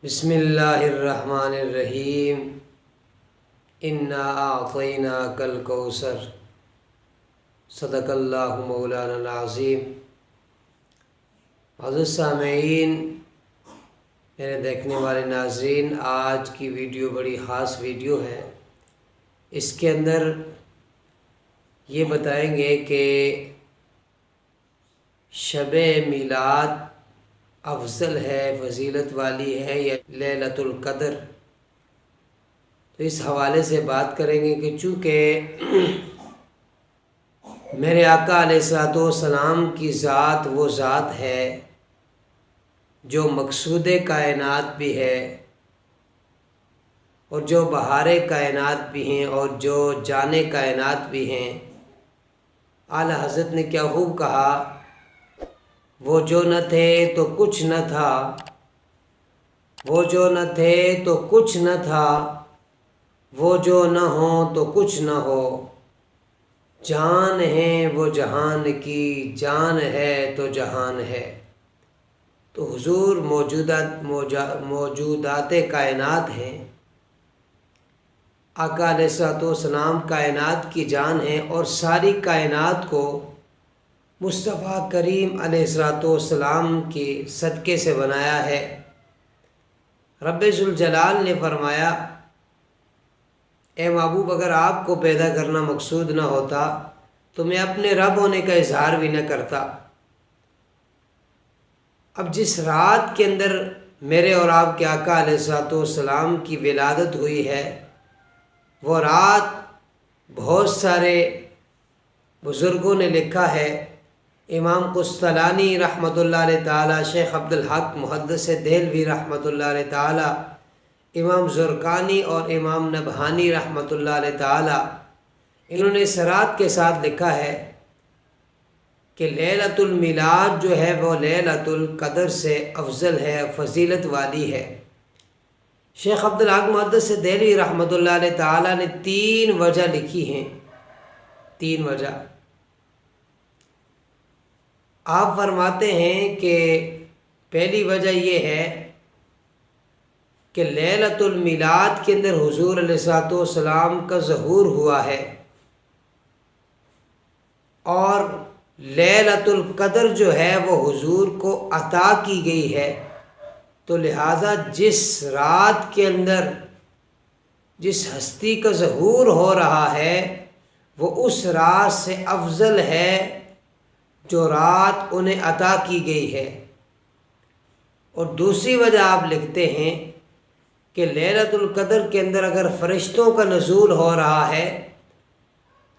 بسم اللہ الرحمن الرحیم انا اعطیناک الکوثر صدق اللہ مولانا العظیم۔ حضرت سامعین، میرے دیکھنے والے ناظرین، آج کی ویڈیو بڑی خاص ویڈیو ہے۔ اس کے اندر یہ بتائیں گے کہ شب میلاد افضل ہے، فضیلت والی ہے یا لیلۃ القدر۔ تو اس حوالے سے بات کریں گے کہ چونکہ میرے آقا علیہ الصلوۃ والسلام کی ذات وہ ذات ہے جو مقصود کائنات بھی ہے اور جو بہار کائنات بھی ہیں اور جو جان کائنات بھی ہیں۔ اعلیٰ حضرت نے کیا خوب کہا، وہ جو نہ تھے تو کچھ نہ تھا، وہ جو نہ تھے تو کچھ نہ تھا، وہ جو نہ ہو تو کچھ نہ ہو، جان ہے وہ جہان کی، جان ہے تو جہان ہے۔ تو حضور موجودات کائنات ہیں۔ آقا علیہ الصلوۃ والسلام کائنات کی جان ہیں اور ساری کائنات کو مصطفیٰ کریم علیہ الصلوۃ والسلام کے صدقے سے بنایا ہے۔ رب ذوالجلال نے فرمایا، اے محبوب، اگر آپ کو پیدا کرنا مقصود نہ ہوتا تو میں اپنے رب ہونے کا اظہار بھی نہ کرتا۔ اب جس رات کے اندر میرے اور آپ کے آقا علیہ الصلوۃ والسلام کی ولادت ہوئی ہے، وہ رات بہت سارے بزرگوں نے لکھا ہے۔ امام قسطلانی رحمۃ اللہ علیہ تعالی، شیخ عبدالحق محدث دہلوی رحمۃ اللہ علیہ تعالی، امام زرقانی اور امام نبہانی رحمۃ اللہ علیہ تعالی، انہوں نے اس رات کے ساتھ لکھا ہے کہ لیلۃ المیلاد جو ہے وہ لیلۃ القدر سے افضل ہے، فضیلت والی ہے۔ شیخ عبدالحق محدث دہلوی رحمۃ اللہ علیہ تعالی نے 3 وجہ لکھی ہیں، 3 وجہ۔ آپ فرماتے ہیں کہ پہلی وجہ یہ ہے کہ لیلۃ المیلاد کے اندر حضور علیہ الصلوۃ والسلام کا ظہور ہوا ہے، اور لیلۃ القدر جو ہے وہ حضور کو عطا کی گئی ہے۔ تو لہٰذا جس رات کے اندر جس ہستی کا ظہور ہو رہا ہے وہ اس رات سے افضل ہے جو رات انہیں عطا کی گئی ہے۔ اور دوسری وجہ آپ لکھتے ہیں کہ لیلۃ القدر کے اندر اگر فرشتوں کا نزول ہو رہا ہے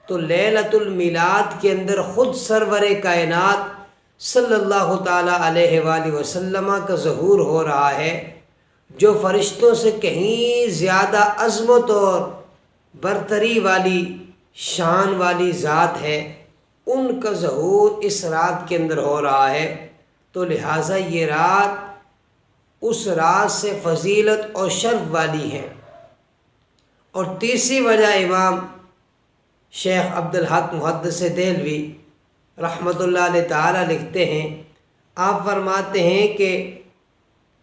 تو لیلۃ المیلاد کے اندر خود سرور کائنات صلی اللہ تعالیٰ علیہ وآلہ وسلم کا ظہور ہو رہا ہے، جو فرشتوں سے کہیں زیادہ عظمت اور برتری والی شان والی ذات ہے، ان کا ظہور اس رات کے اندر ہو رہا ہے۔ تو لہٰذا یہ رات اس رات سے فضیلت اور شرف والی ہے۔ اور تیسری وجہ امام شیخ عبدالحق محدث دہلوی رحمۃ اللہ علیہ تعالی لکھتے ہیں، آپ فرماتے ہیں کہ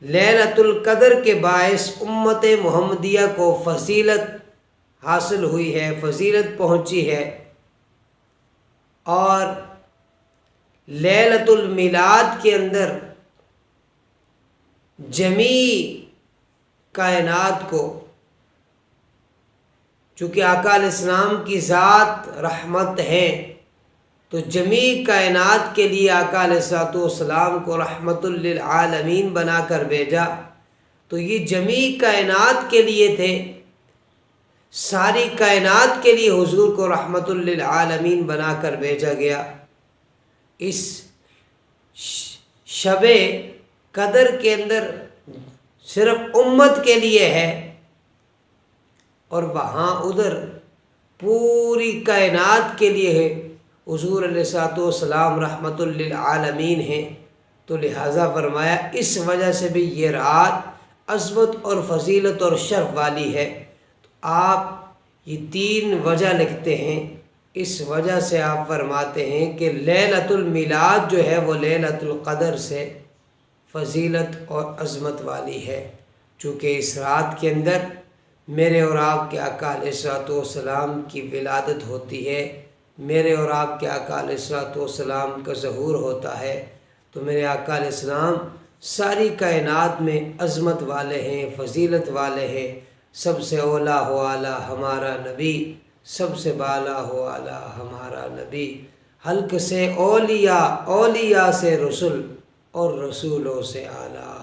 لیلۃ القدر کے باعث امت محمدیہ کو فضیلت حاصل ہوئی ہے، فضیلت پہنچی ہے، اور لیلۃ المیلاد کے اندر جمیع کائنات کو، چونکہ آقا علیہ السلام کی ذات رحمت ہے تو جمیع کائنات کے لیے آقا علیہ الصلوۃ والسلام کو رحمت للعالمین بنا کر بھیجا۔ تو یہ جمیع کائنات کے لیے تھے، ساری کائنات کے لیے حضور کو رحمت للعالمین بنا کر بھیجا گیا۔ اس شب قدر کے اندر صرف امت کے لیے ہے، اور وہاں ادھر پوری کائنات کے لیے ہے، حضور علیہ الصلوۃ والسلام رحمت للعالمین ہیں۔ تو لہٰذا فرمایا اس وجہ سے بھی یہ رات عظمت اور فضیلت اور شرف والی ہے۔ تو آپ یہ 3 وجہ لکھتے ہیں، اس وجہ سے آپ فرماتے ہیں کہ لیلۃ المیلاد جو ہے وہ لیلۃ القدر سے فضیلت اور عظمت والی ہے۔ چونکہ اس رات کے اندر میرے اور آپ کے آقا علیہ الصلوۃ والسلام کی ولادت ہوتی ہے، میرے اور آپ کے آقا علیہ الصلوۃ والسلام کا ظہور ہوتا ہے۔ تو میرے آقا علیہ السلام ساری کائنات میں عظمت والے ہیں، فضیلت والے ہیں۔ سب سے اولا ہو اعلیٰ ہمارا نبی، سب سے بالا ہو اعلیٰ ہمارا نبی، حلق سے اولیاء، اولیاء سے رسول اور رسولوں سے اعلیٰ۔